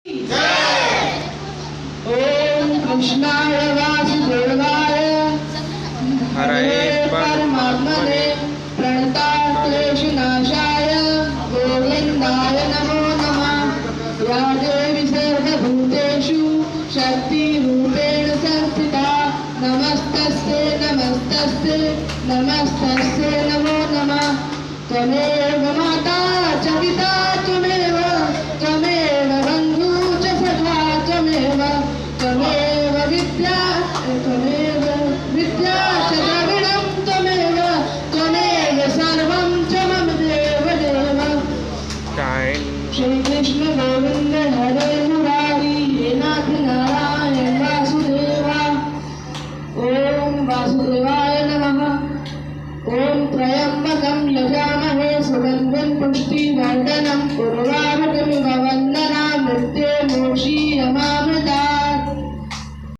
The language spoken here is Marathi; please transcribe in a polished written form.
ओम कृष्णाय वासुदेवाय हरे परमात्मने प्रणताक्लेशनाशाय गोविन्दाय नमो नमः। या देवी सर्वभूतेषु शक्तिरूपेण संस्थिता नमस्तस्यै नमस्तस्यै नमस्तस्यै नमो नमः। त्वमेव